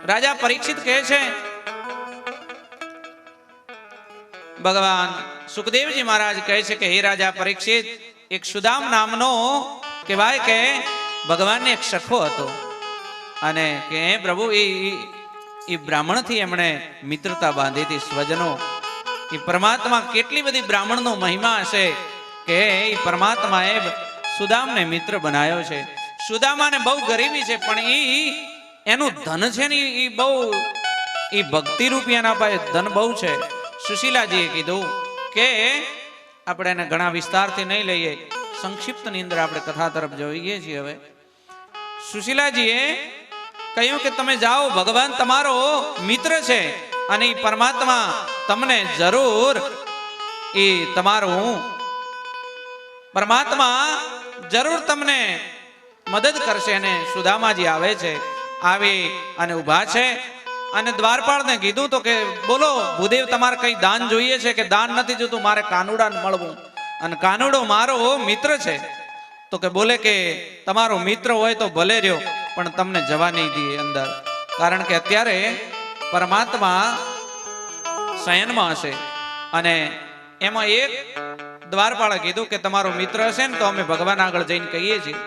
રાજા પરીક્ષિત કહે છે, ભગવાન સુખદેવજી મહારાજ કહે છે કે હે રાજા પરીક્ષિત, એક સુદામ નામનો કહેવાય કે ભગવાનને એક સખો હતો અને કે હે પ્રભુ એ બ્રાહ્મણથી એમણે મિત્રતા બાંધી હતી, સ્વજનો. એ પરમાત્મા કેટલી બધી બ્રાહ્મણનો મહિમા હશે કે એ પરમાત્માએ સુદામને મિત્ર બનાવ્યો છે. સુદામાને બહુ ગરીબી છે, પણ એનું ધન છે ને એ બહુ ભક્તિ રૂપી એના પાસે ધન બહુ છે. સુશીલાજીએ કીધું કે આપણે એને ઘણા વિસ્તારથી નહીં લઈએ, સંક્ષિપ્તની અંદર આપણે કથા તરફ જોઈએ છીએ. હવે સુશીલાજીએ કહ્યું કે તમે જાઓ, ભગવાન તમારો મિત્ર છે અને એ પરમાત્મા તમને જરૂર એ તમારું પરમાત્મા જરૂર તમને મદદ કરશે. અને સુદામાજી આવે છે, આવી અને ઊભા છે અને દ્વારપાળને કીધું તો કે બોલો ભૂદેવ, તમારે કઈ દાન જોઈએ છે કે દાન નથી જોતું, મારે કાનુડાને મળવું અને કાનુડો મારો મિત્ર છે. તો કે બોલે કે તમારો મિત્ર હોય તો ભલે રહ્યો, પણ તમને જવા નહીં દે અંદર, કારણ કે અત્યારે પરમાત્મા શયનમાં હશે. અને એમાં એક દ્વારપાળે કીધું કે તમારો મિત્ર હશે ને તો અમે ભગવાન આગળ જઈને કહીએ છીએ.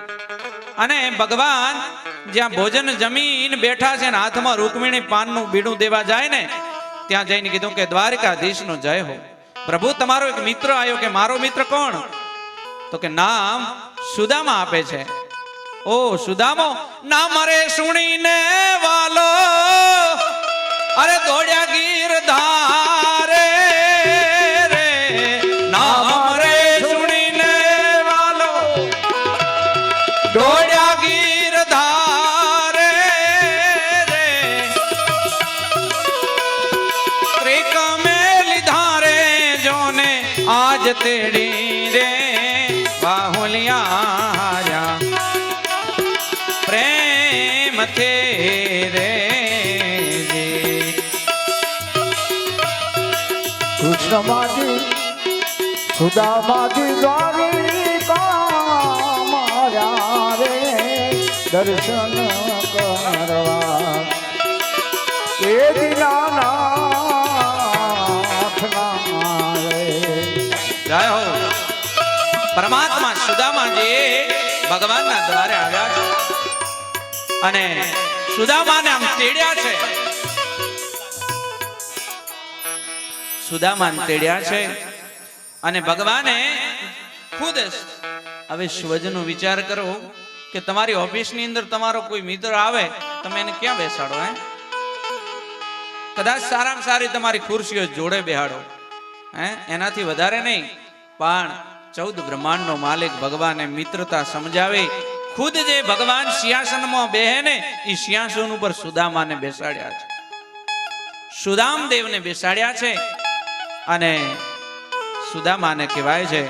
અને ભગવાન જ્યાં ભોજન જમીન બેઠા છે ને હાથમાં રૂકમિણી પાનનું બીડું દેવા જાય ને, ત્યાં જઈને કીધું કે દ્વારકાધીશનો જય હો. પ્રભુ તમારો એક મિત્ર આવ્યો. કે મારો મિત્ર કોણ? તો કે નામ સુદામા આપે છે. ઓ સુદામો, ના મારે સુણીને વાલો અરે દોડ્યા ગીરધારે રે, નામ રે સુણીને વાલો દોડ્યા ગીરધારે રે, ત્રિકમે લીધા રે જોને આજ તેડી રે, બાહુલિયા પ્રેમ થે રે. કૃષ્ણ માજી સુદામાજી દ્વારિકા માર્યા રે, દર્શન કરવા એ દીનાનાથના રે. જય હો. પરમાત્મા સુદામાજી ભગવાનના દ્વારે આવ્યા છે અને સુદામાને આમ તેડ્યા છે. સુદામાને તેડ્યા છે અને ભગવાને ખુદ હવે સ્વજનો વિચાર કરો કે તમારી ઓફિસની અંદર તમારો કોઈ મિત્ર આવે, તમે એને ક્યાં બેસાડો? કદાચ સારામાં સારી તમારી ખુરશીઓ જોડે બેહાડો, એનાથી વધારે નહીં. પણ 14 બ્રહ્માંડનો માલિક ભગવાને મિત્રતા સમજાવી. ખુદ જે ભગવાન સિંહાસનમાં બેહે ને એ સિંહાસન ઉપર સુદામાને બેસાડ્યા છે, સુદામદેવને બેસાડ્યા છે. અને સુદામાને કહેવાય છે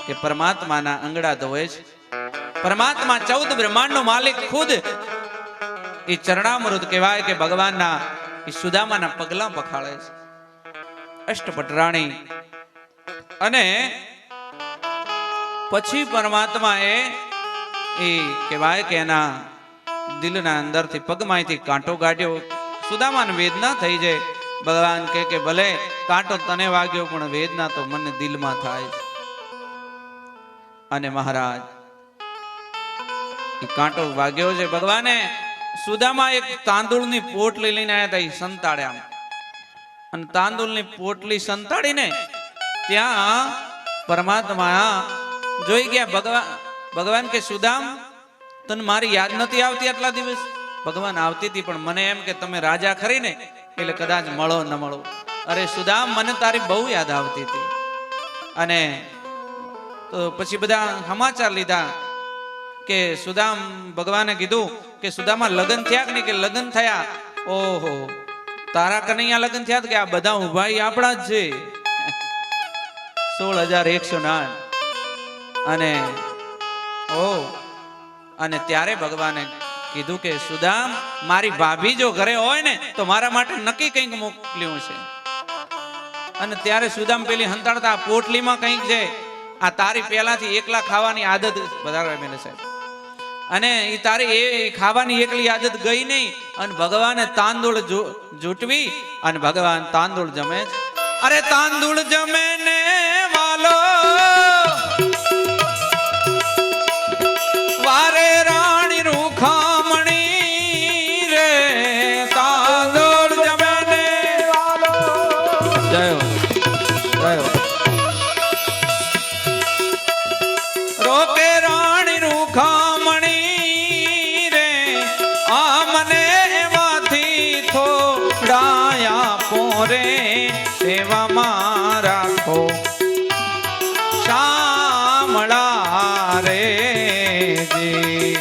કે પરમાત્માના અંગડા ધોવે છે. પરમાત્મા 14 બ્રહ્માંડનો માલિક ખુદ એ ચરણામૃત કહેવાય કે ભગવાનના એ સુદામાના પગલા પખાળે છે, અષ્ટપટરાણી. અને પછી પરમાત્મા એ કહેવાય કે એના દિલના અંદરથી પગમાંથી કાંટો કાઢ્યો. સુદામાને વેદના થઈ જાય. ભગવાન કે ભલે કાંટો તને વાગ્યો પણ વેદના તો મને દિલમાં થાય છે. અને મહારાજ એ કાંટો વાગ્યો છે. ભગવાને સુદામા એક તાંદુળની પોટલી લઈને આવ્યા હતા, એ સંતાડ્યા. અને તાંદુળની પોટલી સંતાડીને ત્યાં પરમાત્મા જોઈ ગયા. ભગવાન કે સુદામ, તને મારી યાદ નથી આવતી આટલા દિવસ? ભગવાન આવતી હતી, પણ મને એમ કે તમે રાજા ખરી ને એટલે કદાચ મળો ન મળો. અરે સુદામ, મને તારી બહુ યાદ આવતી હતી. અને તો પછી બધા સમાચાર લીધા કે સુદામ, ભગવાને કીધું કે સુદામા લગ્ન થયા કે નહીં? કે લગ્ન થયા. ઓહો, તારા કનૈયા લગ્ન થયા કે આ બધા ઉભા આપણા જ છે. 16,108. અને અને ત્યારે ભગવાને કીધું કે સુદામ, મારી ભાભી જો ઘરે હોય ને તો મારા માટે નક્કી કંઈક મોકલ્યું છે. અને ત્યારે સુદામ પેલી હંતાડતા પોટલીમાં કંઈક છે, આ તારી પહેલાથી એકલા ખાવાની આદત વધારે મેલે સાહેબ. અને એ તારી એ ખાવાની એકલી આદત ગઈ નહીં અને ભગવાને તાંદૂળ જૂટવી અને ભગવાન તાંદૂળ જમે છે. અરે તાંદૂળ જમે ને વાલો વારે રાણી રૂખામણી રે તાંદૂળ જમે ને વાલો. જય હો, જય હો. રોકે રાણી રૂખામણી રે આ મને એમાંથી થોડાયા પોરે સેવામાં રાખો શામળા રે જી.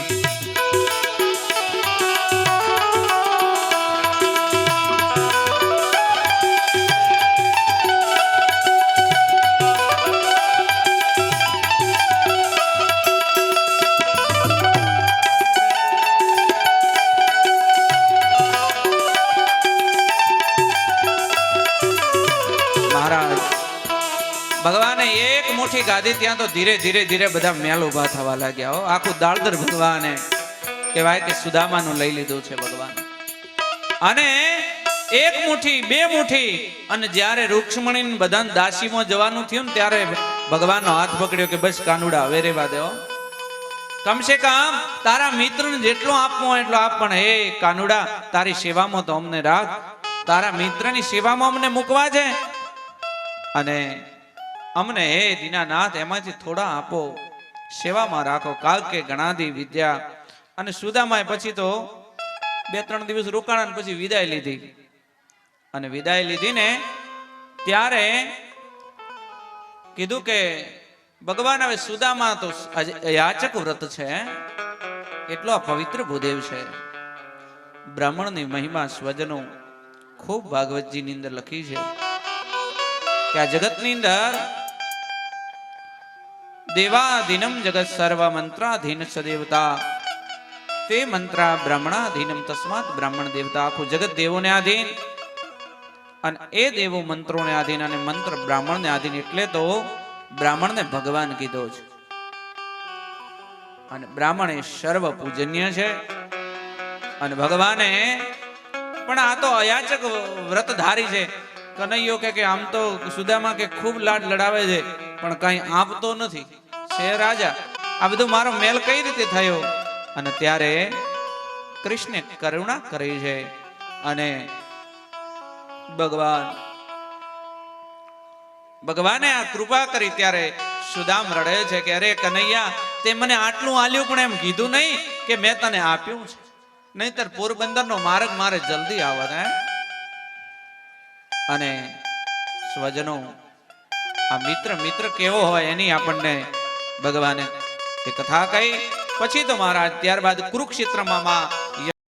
ભગવાને એક મુઠ્ઠી ગાધી ત્યાં તો ધીરે ધીરે ધીરે બધા મેલ ઉભા થવા લાગ્યા. હો આખું દાળદર ભગવાને કહેવાય કે સુદામાનું લઈ લીધું છે ભગવાન. અને એક મુઠ્ઠી બે મુઠ્ઠી અને જ્યારે રૂક્ષ્મણી બધાને દાસીમાં જવાનું થયું ને ત્યારે ભગવાનનો હાથ પકડ્યો કે બસ કાનુડા હવે રેવા દેવો. કમસે કમ તારા મિત્રને જેટલો આપવો એટલો આપ, પણ હે કાનુડા તારી સેવામાં તો અમને રાખ. તારા મિત્રની સેવામાં અમને મૂકવા છે અને અમને હે દીનાનાથ એમાંથી થોડા આપો, સેવામાં રાખો. કાલ કે ગણાદી વિદ્યા. અને સુદામાએ પછી તો 2-3 દિવસ રોકાણા પછી વિદાય લીધી. અને વિદાય લીધી ને ત્યારે કીધું કે ભગવાન હવે સુદામા તો યાચક વ્રત છે, એટલો પવિત્ર ભૂદેવ છે. બ્રાહ્મણની મહિમા સ્વજનો ખૂબ ભાગવતજી ની અંદર લખી છે કે આ જગતની અંદર દેવાધીનમ જગત સર્વ મંત્રાધીન સદેવતા તે મંત્રા બ્રાહ્મણાધીનમ તસ્માત બ્રાહ્મણ દેવતા. આખું જગત દેવોને આધીન અને એ દેવો મંત્રોને આધીન અને મંત્ર બ્રાહ્મણને આધીન. એટલે તો બ્રાહ્મણને ભગવાન કીધો છે અને બ્રાહ્મણ એ સર્વ પૂજનીય છે. અને ભગવાને પણ આ તો અયાચક વ્રતધારી છે. કનૈયો કે આમ તો સુદામા કે ખૂબ લાડ લડાવે છે પણ કઈ આપતો નથી છે રાજા. આ બધું મારો મેલ કઈ રીતે થયો? અને ત્યારે કૃષ્ણે કરુણા કરી છે અને ભગવાને આ કૃપા કરી. ત્યારે સુદામ રડે છે કે અરે કનૈયા તે મને આટલું આલ્યું પણ એમ કીધું નહીં કે મેં તને આપ્યું છે, નહીતર પોરબંદરનો માર્ગ મારે જલ્દી આવત. અને સ્વજનો આ મિત્ર કેવો હોય એની આપણને ભગવાને કથા કહી. પછી તો મહારાજ ત્યારબાદ કુરુક્ષેત્રમાં